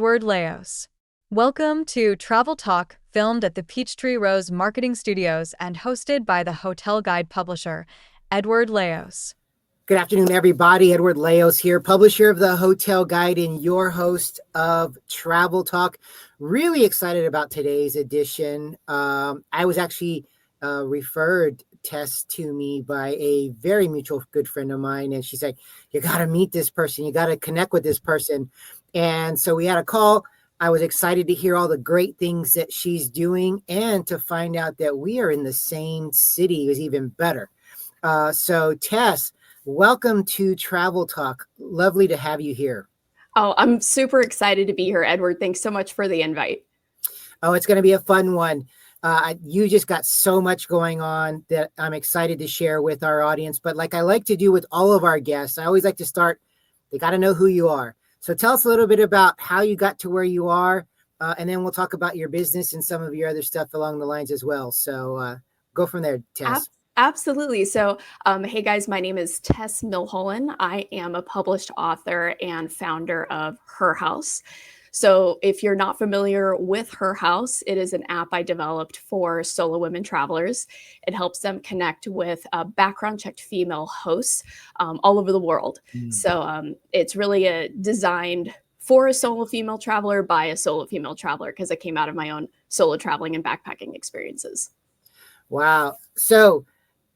Edward Laos. Welcome to Travel Talk, filmed at the Peachtree Rose Marketing Studios and hosted by the hotel guide publisher, Edward Laos. Good afternoon, everybody. Edward Laos here, publisher of the Hotel Guide and your host of Travel Talk. Really excited about today's edition. I was actually referred Tess to me by a very mutual good friend of mine, and she's like, "You got to meet this person. You got to connect with this person." And so we had a call. I was excited to hear all the great things that she's doing, and to find out that we are in the same city is even better. So Tess, welcome to Travel Talk. Lovely to have you here. Oh, I'm super excited to be here, Edward. Thanks so much for the invite. Oh, it's going to be a fun one. You just got so much going on that I'm excited to share with our audience. But like I like to do with all of our guests, I always like to start, they got to know who you are. So tell us a little bit about how you got to where you are, and then we'll talk about your business and some of your other stuff along the lines as well. So go from there, Tess. Absolutely. So, hey guys, my name is Tess Millhollon. I am a published author and founder of Her House. So if you're not familiar with Her House, it is an app I developed for solo women travelers. It helps them connect with background checked female hosts all over the world. So it's really designed for a solo female traveler by a solo female traveler, because it came out of my own solo traveling and backpacking experiences. Wow. So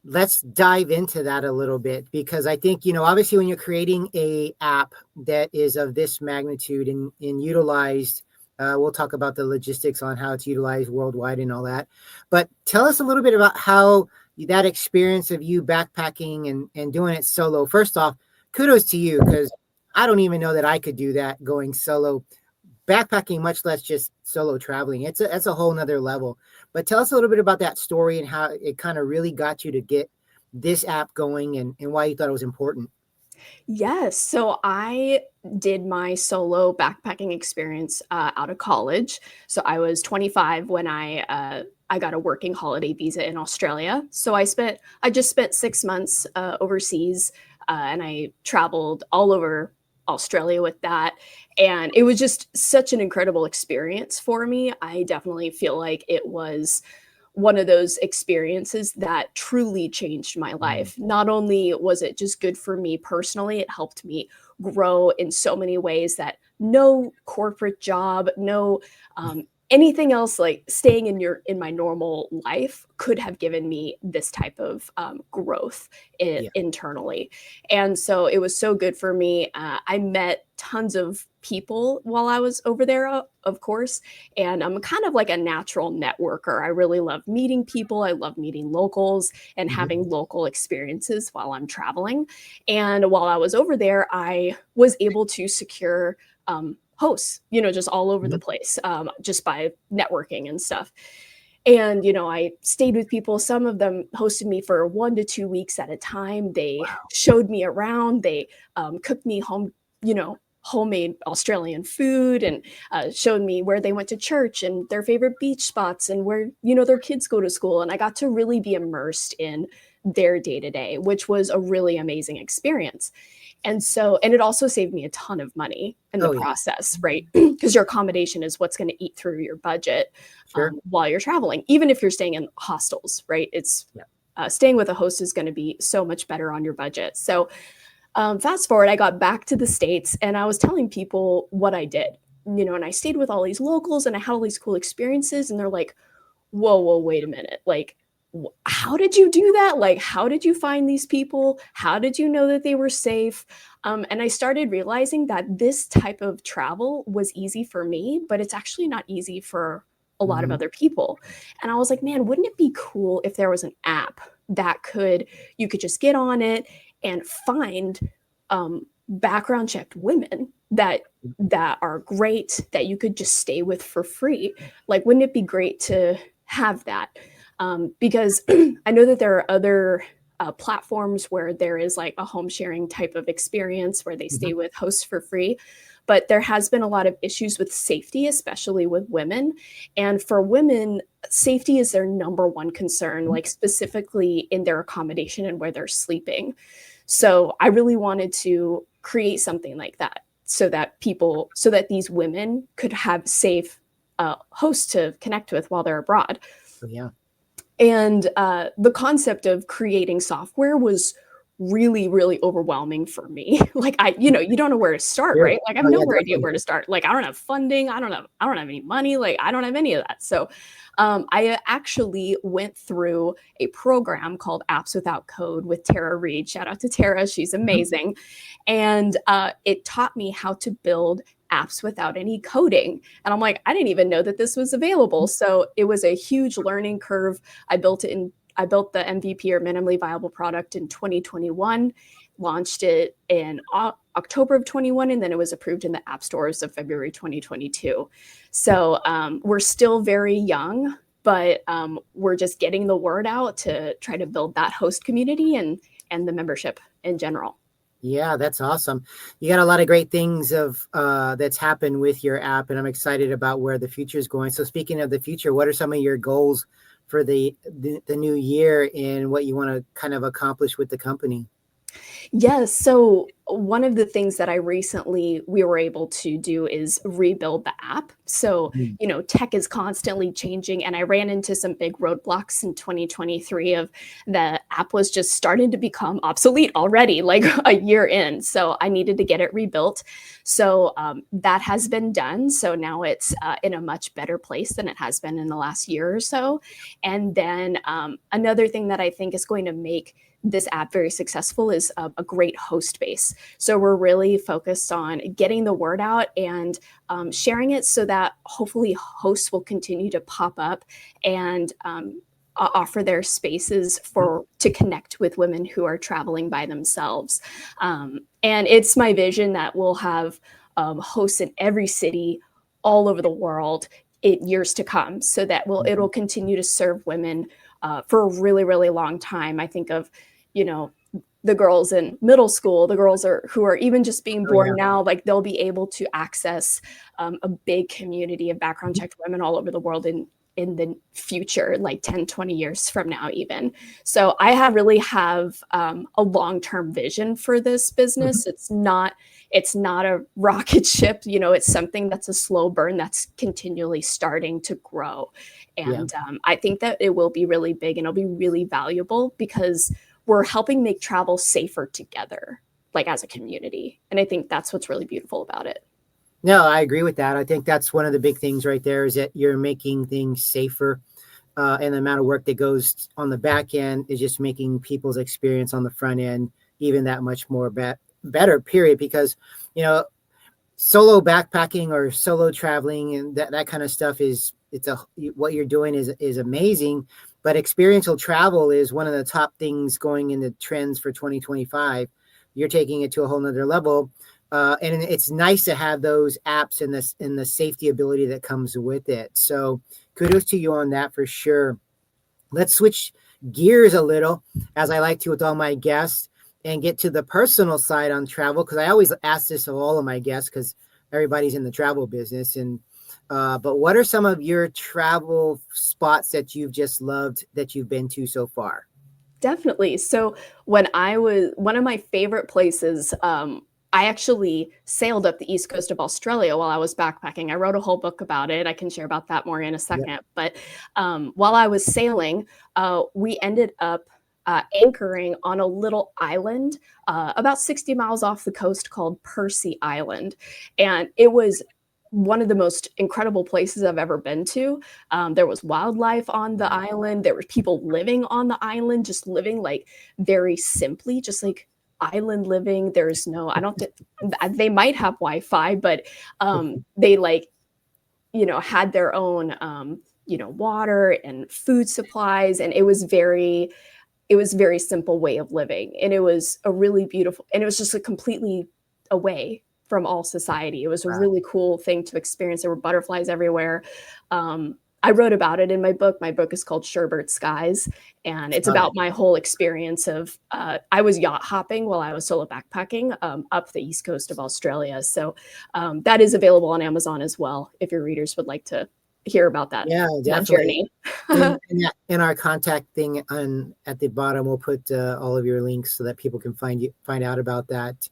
let's dive into that a little bit, because I think, obviously when you're creating a app that is of this magnitude and utilized, we'll talk about the logistics on how it's utilized worldwide and all that. But tell us a little bit about how that experience of you backpacking and doing it solo. First off, kudos to you, because I don't even know that I could do that going solo. Backpacking, much less just solo traveling. That's a whole nother level. But tell us a little bit about that story and how it kind of really got you to get this app going, and why you thought it was important. Yes. So I did my solo backpacking experience out of college. So I was 25 when I got a working holiday visa in Australia. So I just spent 6 months overseas, and I traveled all over Australia with that. And it was just such an incredible experience for me. I definitely feel like it was one of those experiences that truly changed my life. Not only was it just good for me personally, it helped me grow in so many ways that no corporate job, no anything else, like staying in my normal life, could have given me this type of growth internally. And so it was so good for me. I met tons of people while I was over there, of course, and I'm kind of like a natural networker. I really love meeting people. I love meeting locals and having local experiences while I'm traveling. And while I was over there, I was able to secure hosts, just all over the place, just by networking and stuff. And, I stayed with people. Some of them hosted me for 1 to 2 weeks at a time. They showed me around. They cooked me homemade Australian food, and showed me where they went to church and their favorite beach spots and where, their kids go to school. And I got to really be immersed in their day-to-day, which was a really amazing experience. And it also saved me a ton of money in the process, right? Because your accommodation is what's going to eat through your budget while you're traveling, even if you're staying in hostels, right? It's staying with a host is going to be so much better on your budget. So fast forward, I got back to the States and I was telling people what I did, and I stayed with all these locals and I had all these cool experiences, and they're like, whoa, wait a minute. Like, how did you do that? Like, how did you find these people? How did you know that they were safe? And I started realizing that this type of travel was easy for me, but it's actually not easy for a lot of other people. And I was like, man, wouldn't it be cool if there was an app that you could just get on it and find background checked women that are great, that you could just stay with for free? Like, wouldn't it be great to have that? Because I know that there are other platforms where there is like a home sharing type of experience where they stay with hosts for free. But there has been a lot of issues with safety, especially with women. And for women, safety is their number one concern, like specifically in their accommodation and where they're sleeping. So I really wanted to create something like that. so that these women could have safe hosts to connect with while they're abroad. Yeah. And the concept of creating software was really, really overwhelming for me. Like you don't know where to start, Sure. right? Like I have Oh, yeah, no idea definitely. where to start. Like I don't have funding. I don't have any money. Like I don't have any of that. So I actually went through a program called Apps Without Code with Tara Reid. Shout out to Tara. She's amazing. And it taught me how to build apps without any coding. And I'm like, I didn't even know that this was available. So it was a huge learning curve. I built the MVP, or minimally viable product, in 2021, launched it in October of 21, and then it was approved in the app stores of February 2022. So we're still very young, but we're just getting the word out to try to build that host community and the membership in general. Yeah, that's awesome. You got a lot of great things that's happened with your app, and I'm excited about where the future is going. So speaking of the future, what are some of your goals for the new year and what you want to kind of accomplish with the company? Yes. So one of the things that we were able to do is rebuild the app. So, Mm. tech is constantly changing. And I ran into some big roadblocks in 2023 of the app was just starting to become obsolete already, like a year in. So I needed to get it rebuilt. So that has been done. So now it's in a much better place than it has been in the last year or so. And then another thing that I think is going to make this app very successful is a great host base. So we're really focused on getting the word out and sharing it so that hopefully hosts will continue to pop up and offer their spaces to connect with women who are traveling by themselves. And it's my vision that we'll have hosts in every city all over the world in years to come, so that it'll continue to serve women for a really, really long time. I think of the girls in middle school, the girls who are even just being Oh, yeah. born now, like they'll be able to access a big community of background checked women all over the world in the future, like 10, 20 years from now even. So I really have a long-term vision for this business. It's not a rocket ship, it's something that's a slow burn that's continually starting to grow. And I think that it will be really big and it'll be really valuable because we're helping make travel safer together, like as a community. And I think that's what's really beautiful about it. No, I agree with that. I think that's one of the big things right there is that you're making things safer. And the amount of work that goes on the back end is just making people's experience on the front end even that much more better, period. Because, solo backpacking or solo traveling and that kind of stuff what you're doing is amazing. But experiential travel is one of the top things going in the trends for 2025. You're taking it to a whole nother level. And it's nice to have those apps and the safety ability that comes with it. So kudos to you on that for sure. Let's switch gears a little, as I like to with all my guests, and get to the personal side on travel, because I always ask this of all of my guests because everybody's in the travel business. But what are some of your travel spots that you've just loved that you've been to so far? Definitely. So one of my favorite places, I actually sailed up the east coast of Australia while I was backpacking. I wrote a whole book about it. I can share about that more in a second. Yep. But while I was sailing, we ended up anchoring on a little island about 60 miles off the coast called Percy Island. And it was one of the most incredible places I've ever been to. There was wildlife on the island. There were people living on the island, just living like very simply, just like island living. There's no, I don't think they might have Wi-Fi, but they had their own, water and food supplies. And it was very simple way of living. And it was a really beautiful, and it was just completely away from all society. It was a really cool thing to experience. There were butterflies everywhere. I wrote about it in my book. My book is called Sherbert Skies, and it's about my whole experience of, I was yacht hopping while I was solo backpacking up the east coast of Australia. So that is available on Amazon as well, if your readers would like to hear about that, that journey. In our contact thing at the bottom, we'll put all of your links so that people can find out about that.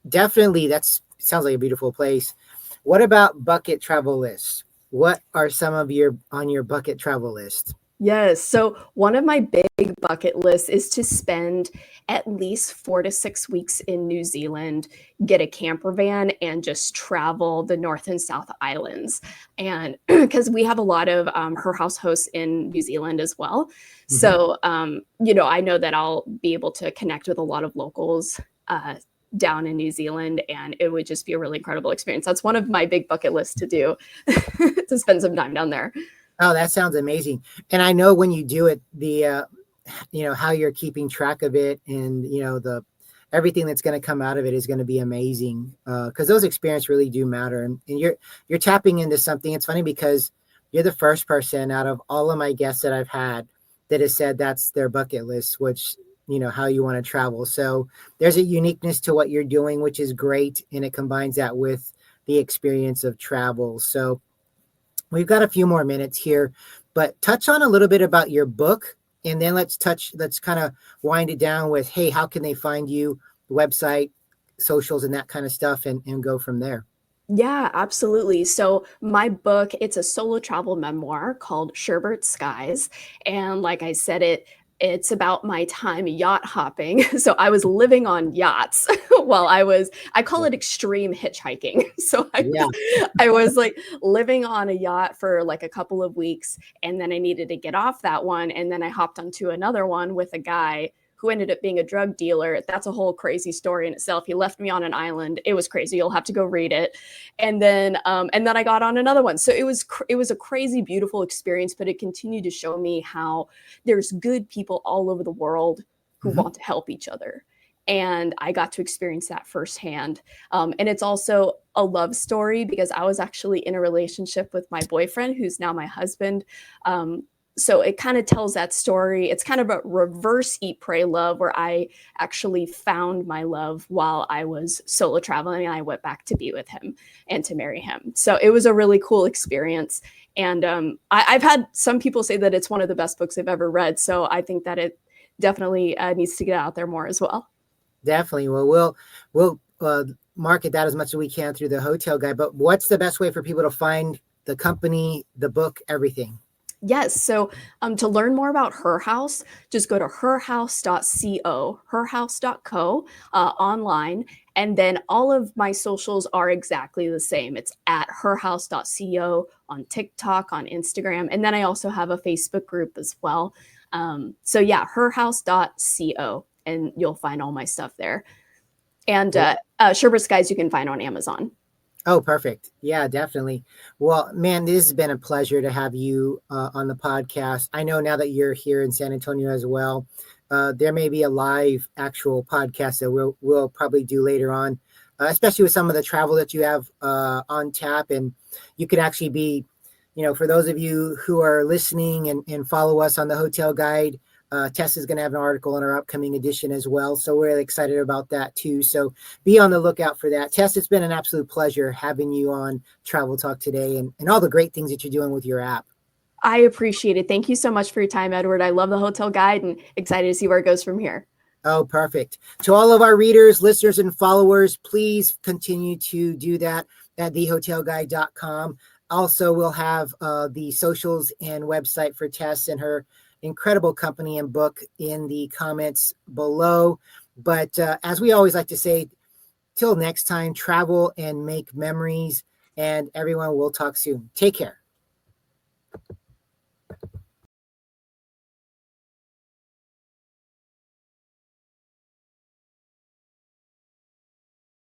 definitely sounds like a beautiful place. What about bucket travel lists? What are some of your on your bucket travel list? Yes. So one of my big bucket lists is to spend at least 4 to 6 weeks in New Zealand, get a camper van, and just travel the North and South Islands. And because we have a lot of Her House hosts in New Zealand as well. Mhm. So, I know that I'll be able to connect with a lot of locals down in New Zealand, and it would just be a really incredible experience. That's one of my big bucket lists to do, to spend some time down there. Oh, that sounds amazing. And I know when you do it, how you're keeping track of it, and the everything that's going to come out of it is going to be amazing, because those experiences really do matter. And you're tapping into something. It's funny because you're the first person out of all of my guests that I've had that has said that's their bucket list, which how you want to travel. So there's a uniqueness to what you're doing, which is great, and it combines that with the experience of travel. So we've got a few more minutes here, but touch on a little bit about your book, and then let's kind of wind it down with, hey, how can they find you, website, socials, and that kind of stuff, and go from there. Yeah, absolutely. So my book, it's a solo travel memoir called Sherbert Skies. And like I said, it's about my time yacht hopping. So I was living on yachts while I call it extreme hitchhiking. So Yeah. I was like living on a yacht for like a couple of weeks, and then I needed to get off that one. And then I hopped onto another one with a guy who ended up being a drug dealer. That's a whole crazy story in itself. He left me on an island. It was crazy. You'll have to go read it. And then I got on another one. So it was a crazy, beautiful experience. But it continued to show me how there's good people all over the world who Mhm. want to help each other. And I got to experience that firsthand. And it's also a love story because I was actually in a relationship with my boyfriend, who's now my husband. So it kind of tells that story. It's kind of a reverse Eat, Pray, Love, where I actually found my love while I was solo traveling, and I went back to be with him and to marry him. So it was a really cool experience. And I've had some people say that it's one of the best books they've ever read. So I think that it definitely needs to get out there more as well. Definitely. Well, we'll market that as much as we can through the Hotel Guide. But what's the best way for people to find the company, the book, everything? Yes. So to learn more about Her House, just go to herhouse.co, herhouse.co online. And then all of my socials are exactly the same. It's at herhouse.co on TikTok, on Instagram. And then I also have a Facebook group as well. So yeah, herhouse.co, and you'll find all my stuff there. And Sherbert Skies you can find on Amazon. Oh, perfect. Yeah, definitely. Well, man, this has been a pleasure to have you on the podcast. I know now that you're here in San Antonio as well, there may be a live actual podcast that we'll probably do later on, especially with some of the travel that you have on tap. And you could actually be, for those of you who are listening and follow us on the Hotel Guide, Tess is going to have an article in our upcoming edition as well. So we're really excited about that too. So be on the lookout for that. Tess, it's been an absolute pleasure having you on Travel Talk today, and all the great things that you're doing with your app. I appreciate it. Thank you so much for your time, Edward. I love the Hotel Guide and excited to see where it goes from here. Oh, perfect. To all of our readers, listeners, and followers, please continue to do that at thehotelguide.com. Also, we'll have the socials and website for Tess and her incredible company and book in the comments below. But as we always like to say, till next time, travel and make memories. And everyone, will talk soon. Take care.